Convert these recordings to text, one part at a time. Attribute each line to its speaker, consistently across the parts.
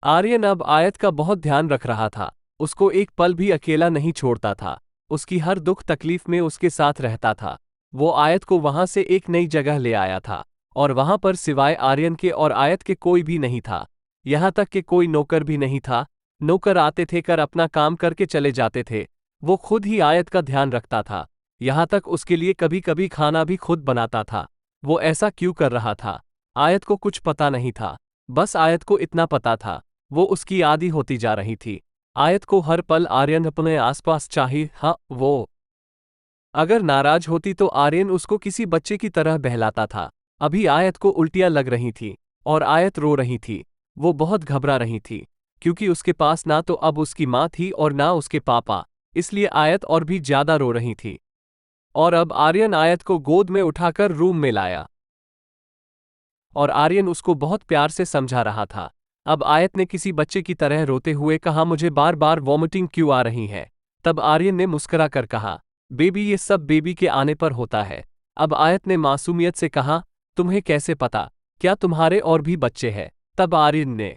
Speaker 1: आर्यन अब आयत का बहुत ध्यान रख रहा था। उसको एक पल भी अकेला नहीं छोड़ता था। उसकी हर दुख तकलीफ में उसके साथ रहता था। वो आयत को वहां से एक नई जगह ले आया था और वहां पर सिवाय आर्यन के और आयत के कोई भी नहीं था। यहां तक कि कोई नौकर भी नहीं था। नौकर आते थे कर अपना काम करके चले जाते थे। वो खुद ही आयत का ध्यान रखता था। यहां तक उसके लिए कभी कभी खाना भी खुद बनाता था। वो ऐसा क्यों कर रहा था? आयत को कुछ पता नहीं था। बस आयत को इतना पता था, वो उसकी आदी होती जा रही थी। आयत को हर पल आर्यन अपने आसपास चाहिए। हाँ, वो अगर नाराज होती तो आर्यन उसको किसी बच्चे की तरह बहलाता था। अभी आयत को उल्टियां लग रही थी और आयत रो रही थी। वो बहुत घबरा रही थी क्योंकि उसके पास ना तो अब उसकी माँ थी और ना उसके पापा। इसलिए आयत और भी ज्यादा रो रही थी। और अब आर्यन आयत को गोद में उठाकर रूम में लाया और आर्यन उसको बहुत प्यार से समझा रहा था। अब आयत ने किसी बच्चे की तरह रोते हुए कहा, मुझे बार बार वॉमिटिंग क्यों आ रही है? तब आर्यन ने मुस्कुरा कर कहा, बेबी ये सब बेबी के आने पर होता है। अब आयत ने मासूमियत से कहा, तुम्हें कैसे पता? क्या तुम्हारे और भी बच्चे हैं? तब आर्यन ने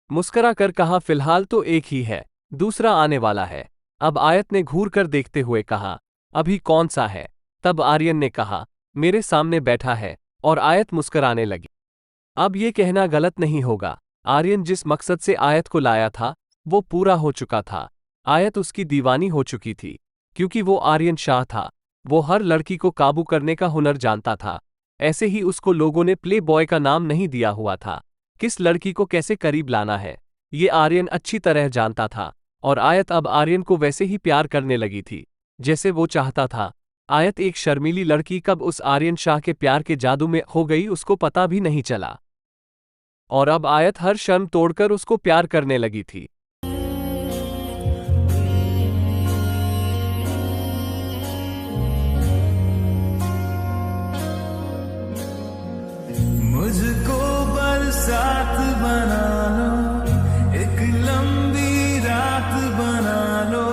Speaker 1: मुस्कुरा कर कहा, फिलहाल तो एक ही है, दूसरा आने वाला है। अब आयत ने घूर कर देखते हुए कहा, अभी कौन सा है? तब आर्यन ने कहा, मेरे सामने बैठा है। और आयत मुस्कुराने लगी। अब ये कहना गलत नहीं होगा, आर्यन जिस मकसद से आयत को लाया था वो पूरा हो चुका था। आयत उसकी दीवानी हो चुकी थी क्योंकि वो आर्यन शाह था। वो हर लड़की को काबू करने का हुनर जानता था। ऐसे ही उसको लोगों ने प्ले बॉय का नाम नहीं दिया हुआ था। किस लड़की को कैसे करीब लाना है ये आर्यन अच्छी तरह जानता था। और आयत अब आर्यन को वैसे ही प्यार करने लगी थी जैसे वो चाहता था। आयत एक शर्मीली लड़की कब उस आर्यन शाह के प्यार के जादू में खो गई उसको पता भी नहीं चला। और अब आयत हर शर्म तोड़कर उसको प्यार करने लगी थी।
Speaker 2: मुझको बरसात बना लो, एक लंबी रात बना लो,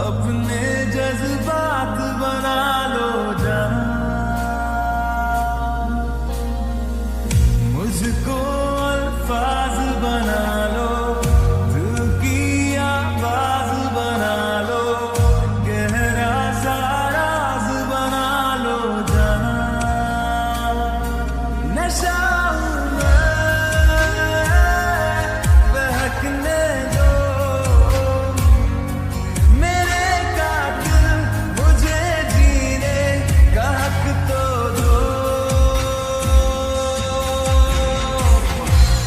Speaker 2: अपने जज्बात बना लो जहां। मुझको अल्फाज बना लो, दिल की आवाज बना लो, गहरा सा राज बना लो जहां। नशा बहकने दो मेरे कातिल, मुझे जीने का हक तो दो।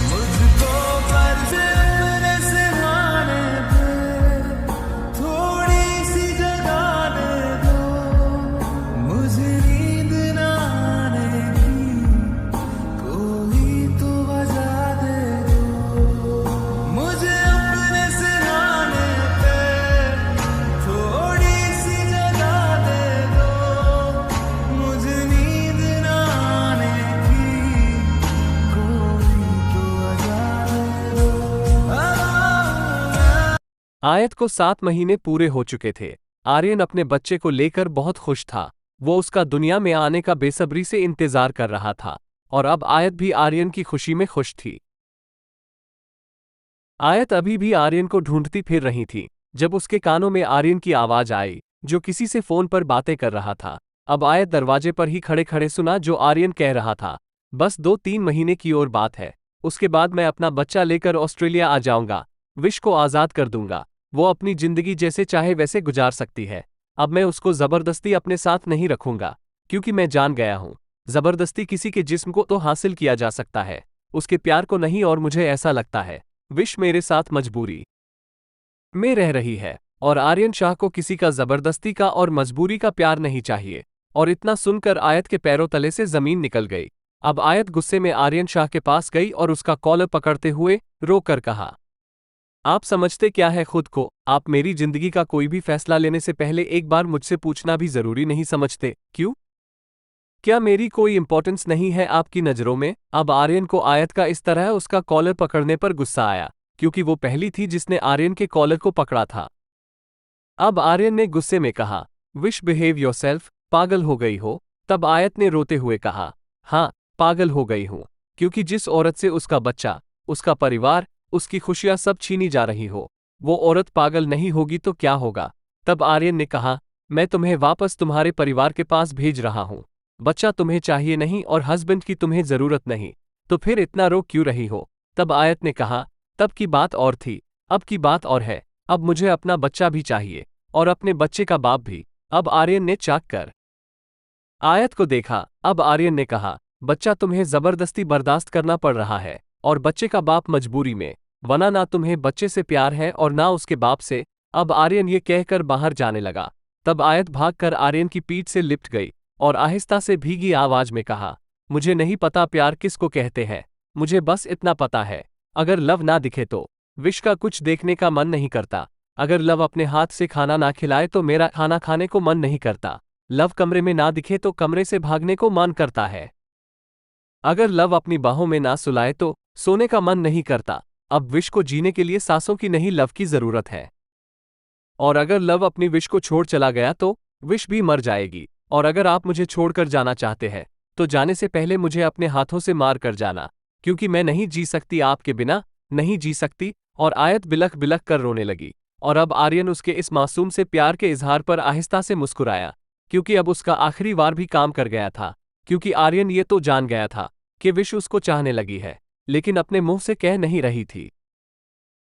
Speaker 2: मुझको बरसने से माने पे थोड़ी सी जगाने दो, मुझे नींद ना आने की कोई तो वजह दे दो। मुझे अपने सिरहाने पे थोड़ी सी जगह दे दो, मुझे नींद ना आने की कोई तो वजह दे दो।
Speaker 1: आयत को 7 महीने पूरे हो चुके थे। आर्यन अपने बच्चे को लेकर बहुत खुश था। वो उसका दुनिया में आने का बेसब्री से इंतजार कर रहा था और अब आयत भी आर्यन की खुशी में खुश थी। आयत अभी भी आर्यन को ढूंढती फिर रही थी जब उसके कानों में आर्यन की आवाज आई जो किसी से फोन पर बातें कर रहा था। अब आयत दरवाजे पर ही खड़े खड़े सुना जो आर्यन कह रहा था, बस 2-3 महीने की और बात है, उसके बाद मैं अपना बच्चा लेकर ऑस्ट्रेलिया आ जाऊंगा। विश को आज़ाद कर दूंगा। वो अपनी जिंदगी जैसे चाहे वैसे गुजार सकती है। अब मैं उसको जबरदस्ती अपने साथ नहीं रखूंगा क्योंकि मैं जान गया हूं जबरदस्ती किसी के जिस्म को तो हासिल किया जा सकता है, उसके प्यार को नहीं। और मुझे ऐसा लगता है विश मेरे साथ मजबूरी में रह रही है और आर्यन शाह को किसी का जबरदस्ती का और मजबूरी का प्यार नहीं चाहिए। और इतना सुनकर आयत के पैरों तले से जमीन निकल गई। अब आयत गुस्से में आर्यन शाह के पास गई और उसका कॉलर पकड़ते हुए रो कर कहा, आप समझते क्या है खुद को? आप मेरी जिंदगी का कोई भी फैसला लेने से पहले एक बार मुझसे पूछना भी जरूरी नहीं समझते? क्यों? क्या मेरी कोई इंपॉर्टेंस नहीं है आपकी नज़रों में? अब आर्यन को आयत का इस तरह उसका कॉलर पकड़ने पर गुस्सा आया क्योंकि वो पहली थी जिसने आर्यन के कॉलर को पकड़ा था। अब आर्यन ने गुस्से में कहा, विश बिहेव योरसेल्फ, पागल हो गई हो? तब आयत ने रोते हुए कहा, हाँ पागल हो गई हूं क्योंकि जिस औरत से उसका बच्चा, उसका परिवार, उसकी खुशियां सब छीनी जा रही हो। वो औरत पागल नहीं होगी तो क्या होगा? तब आर्यन ने कहा, मैं तुम्हें वापस तुम्हारे परिवार के पास भेज रहा हूं। बच्चा तुम्हें चाहिए नहीं और हस्बैंड की तुम्हें जरूरत नहीं, तो फिर इतना रो क्यों रही हो? तब आयत ने कहा, तब की बात और थी, अब की बात और है। अब मुझे अपना बच्चा भी चाहिए और अपने बच्चे का बाप भी। अब आर्यन ने चाक कर आयत को देखा। अब आर्यन ने कहा, बच्चा तुम्हें जबरदस्ती बर्दाश्त करना पड़ रहा है और बच्चे का बाप मजबूरी में, वरना ना तुम्हें बच्चे से प्यार है और ना उसके बाप से। अब आर्यन ये कहकर बाहर जाने लगा। तब आयत भागकर आर्यन की पीठ से लिपट गई और आहिस्ता से भीगी आवाज में कहा, मुझे नहीं पता प्यार किसको कहते हैं, मुझे बस इतना पता है, अगर लव ना दिखे तो विश का कुछ देखने का मन नहीं करता। अगर लव अपने हाथ से खाना ना खिलाए तो मेरा खाना खाने को मन नहीं करता। लव कमरे में ना दिखे तो कमरे से भागने को मन करता है। अगर लव अपनी बाहों में ना सुलाए तो सोने का मन नहीं करता। अब विश को जीने के लिए सांसों की नहीं लव की जरूरत है। और अगर लव अपनी विश को छोड़ चला गया तो विश भी मर जाएगी। और अगर आप मुझे छोड़कर जाना चाहते हैं तो जाने से पहले मुझे अपने हाथों से मार कर जाना, क्योंकि मैं नहीं जी सकती आपके बिना, नहीं जी सकती। और आयत बिलख बिलख कर रोने लगी। और अब आर्यन उसके इस मासूम से प्यार के इजहार पर आहिस्ता से मुस्कुराया, क्योंकि अब उसका आखिरी वार भी काम कर गया था। क्योंकि आर्यन ये तो जान गया था कि विश उसको चाहने लगी है, लेकिन अपने मुंह से कह नहीं रही थी।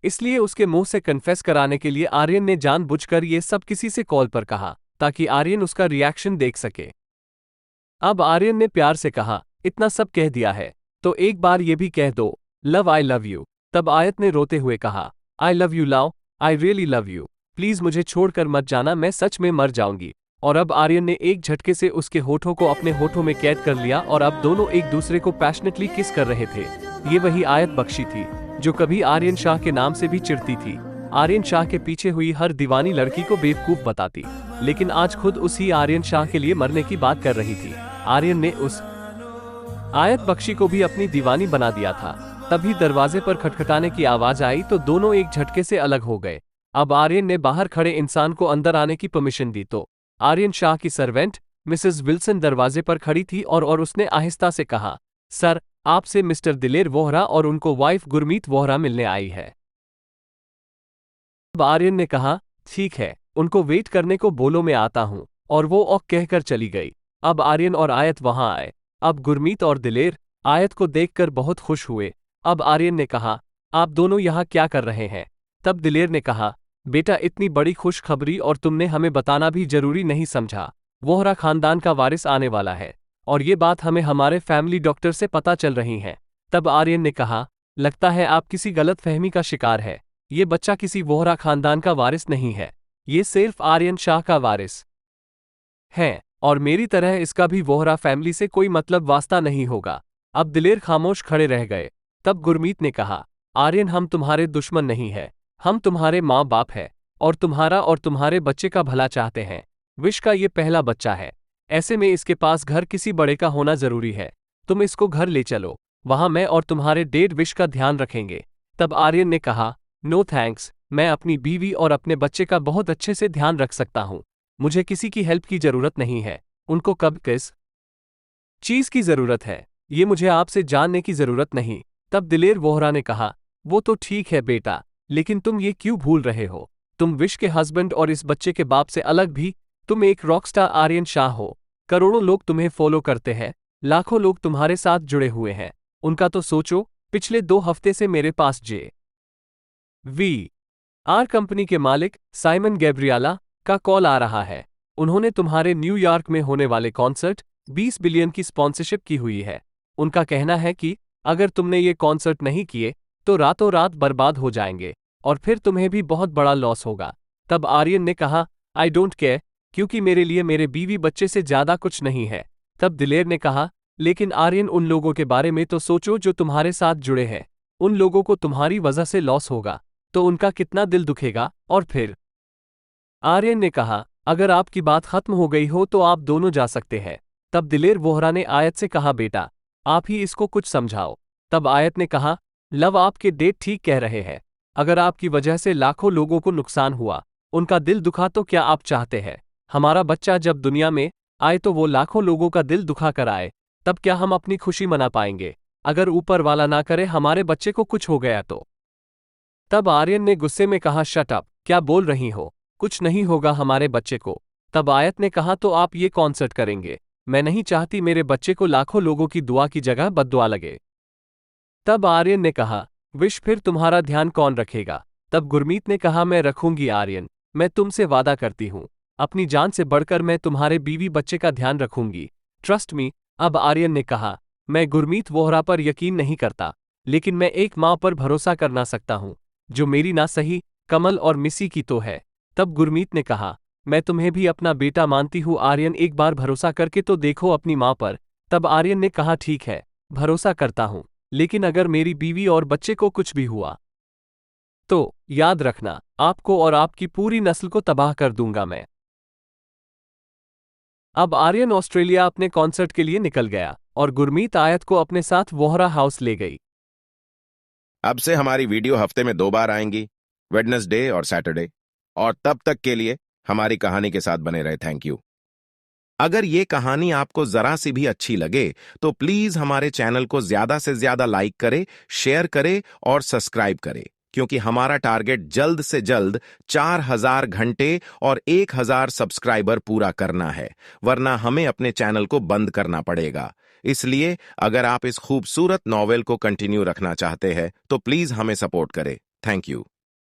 Speaker 1: इसलिए उसके मुंह से कन्फेस कराने के लिए आर्यन ने जानबूझकर ये सब किसी से कॉल पर कहा, ताकि आर्यन उसका रिएक्शन देख सके। अब आर्यन ने प्यार से कहा, इतना सब कह दिया है तो एक बार ये भी कह दो, लव आई लव यू। तब आयत ने रोते हुए कहा, I love you love, I really love you, please मुझे छोड़कर मत जाना, मैं सच में मर जाऊंगी। और अब आर्यन ने एक झटके से उसके होठों को अपने होठों में कैद कर लिया और अब दोनों एक दूसरे को पैशनेटली किस कर रहे थे। ये वही आयत बख्शी थी जो कभी आर्यन शाह के नाम से भी चिढ़ती थी, आर्यन शाह के पीछे हुई हर दीवानी लड़की को बेवकूफ बताती, लेकिन आज खुद उसी आर्यन शाह के लिए मरने की बात कर रही थी। आर्यन ने उस आयत बख्शी को भी अपनी दीवानी बना दिया था। तभी दरवाजे पर खटखटाने की आवाज आई तो दोनों एक झटके से अलग हो गए। अब आर्यन ने बाहर खड़े इंसान को अंदर आने की परमिशन दी तो आर्यन शाह की सर्वेंट मिसेस विल्सन दरवाजे पर खड़ी थी और उसने आहिस्ता से कहा, सर, आपसे मिस्टर दिलेर वोहरा और उनको वाइफ गुरमीत वोहरा मिलने आई है। अब आर्यन ने कहा, ठीक है, उनको वेट करने को बोलो, मैं आता हूं। और वो ओक कहकर चली गई। अब आर्यन और आयत वहां आए। अब गुरमीत और दिलेर आयत को देखकर बहुत खुश हुए। अब आर्यन ने कहा, आप दोनों यहाँ क्या कर रहे हैं? तब दिलेर ने कहा, बेटा, इतनी बड़ी खुशखबरी और तुमने हमें बताना भी जरूरी नहीं समझा। वोहरा खानदान का वारिस आने वाला है और ये बात हमें हमारे फैमिली डॉक्टर से पता चल रही है। तब आर्यन ने कहा, लगता है आप किसी गलतफहमी का शिकार है। ये बच्चा किसी वोहरा खानदान का वारिस नहीं है, ये सिर्फ आर्यन शाह का वारिस है और मेरी तरह इसका भी वोहरा फैमिली से कोई मतलब वास्ता नहीं होगा। अब दिलेर खामोश खड़े रह गए। तब गुरमीत ने कहा, आर्यन, हम तुम्हारे दुश्मन नहीं है, हम तुम्हारे माँ बाप है और तुम्हारे बच्चे का भला चाहते हैं। विश का ये पहला बच्चा है, ऐसे में इसके पास घर किसी बड़े का होना जरूरी है। तुम इसको घर ले चलो, वहां मैं और तुम्हारे डेड विश का ध्यान रखेंगे। तब आर्यन ने कहा, नो थैंक्स, मैं अपनी बीवी और अपने बच्चे का बहुत अच्छे से ध्यान रख सकता हूं, मुझे किसी की हेल्प की जरूरत नहीं है। उनको कब किस चीज की जरूरत है ये मुझे आपसे जानने की जरूरत नहीं। तब दिलेर वोहरा ने कहा, वो तो ठीक है बेटा, लेकिन तुम ये क्यों भूल रहे हो? तुम विश के हस्बैंड और इस बच्चे के बाप से अलग भी तुम एक रॉकस्टार आर्यन शाह हो। करोड़ों लोग तुम्हें फॉलो करते हैं, लाखों लोग तुम्हारे साथ जुड़े हुए हैं। उनका तो सोचो, पिछले 2 हफ्ते से मेरे पास JVR कंपनी के मालिक साइमन गैब्रियाला का कॉल आ रहा है। उन्होंने तुम्हारे न्यूयॉर्क में होने वाले कॉन्सर्ट 20 बिलियन की स्पॉन्सरशिप की हुई है। उनका कहना है कि अगर तुमने ये कॉन्सर्ट नहीं किए तो रातों रात बर्बाद हो जाएंगे और फिर तुम्हें भी बहुत बड़ा लॉस होगा। तब आर्यन ने कहा, आई डोंट केयर, क्योंकि मेरे लिए मेरे बीवी बच्चे से ज्यादा कुछ नहीं है। तब दिलेर ने कहा, लेकिन आर्यन, उन लोगों के बारे में तो सोचो जो तुम्हारे साथ जुड़े हैं। उन लोगों को तुम्हारी वजह से लॉस होगा तो उनका कितना दिल दुखेगा। और फिर आर्यन ने कहा, अगर आपकी बात खत्म हो गई हो तो आप दोनों जा सकते हैं। तब दिलेर वोहरा ने आयत से कहा, बेटा, आप ही इसको कुछ समझाओ। तब आयत ने कहा, लव, आपके डेट ठीक कह रहे हैं। अगर आपकी वजह से लाखों लोगों को नुकसान हुआ, उनका दिल दुखा, तो क्या आप चाहते हैं हमारा बच्चा जब दुनिया में आए तो वो लाखों लोगों का दिल दुखा कर आए? तब क्या हम अपनी खुशी मना पाएंगे? अगर ऊपर वाला ना करे हमारे बच्चे को कुछ हो गया तो तब आर्यन ने गुस्से में कहा, शट अप, क्या बोल रही हो, कुछ नहीं होगा हमारे बच्चे को। तब आयत ने कहा, तो आप ये कॉन्सर्ट करेंगे? मैं नहीं चाहती मेरे बच्चे को लाखों लोगों की दुआ की जगह बद्दुआ लगे। तब आर्यन ने कहा, विश फिर तुम्हारा ध्यान कौन रखेगा? तब गुरमीत ने कहा, मैं रखूंगी आर्यन, मैं तुमसे वादा करती हूं, अपनी जान से बढ़कर मैं तुम्हारे बीवी बच्चे का ध्यान रखूंगी, ट्रस्ट मी। अब आर्यन ने कहा, मैं गुरमीत वोहरा पर यकीन नहीं करता, लेकिन मैं एक मां पर भरोसा करना सकता हूं, जो मेरी ना सही कमल और मिसी की तो है। तब गुरमीत ने कहा, मैं तुम्हें भी अपना बेटा मानती हूं आर्यन, एक बार भरोसा करके तो देखो अपनी मां पर। तब आर्यन ने कहा, ठीक है, भरोसा करता हूं, लेकिन अगर मेरी बीवी और बच्चे को कुछ भी हुआ तो याद रखना, आपको और आपकी पूरी नस्ल को तबाह कर दूंगा मैं। अब आर्यन ऑस्ट्रेलिया अपने कॉन्सर्ट के लिए निकल गया और गुरमीत आयत को अपने साथ वोहरा हाउस ले गई।
Speaker 3: अब से हमारी वीडियो हफ्ते में 2 बार आएंगी, वेडनेसडे और सैटरडे। और तब तक के लिए हमारी कहानी के साथ बने रहे। Thank you. अगर ये कहानी आपको जरा सी भी अच्छी लगे तो प्लीज हमारे चैनल को ज्यादा से ज्यादा लाइक करें, शेयर करें और सब्सक्राइब करें, क्योंकि हमारा टारगेट जल्द से जल्द 4000 घंटे और 1000 सब्सक्राइबर पूरा करना है, वरना हमें अपने चैनल को बंद करना पड़ेगा। इसलिए अगर आप इस खूबसूरत नॉवेल को कंटिन्यू रखना चाहते हैं तो प्लीज हमें सपोर्ट करें। Thank you.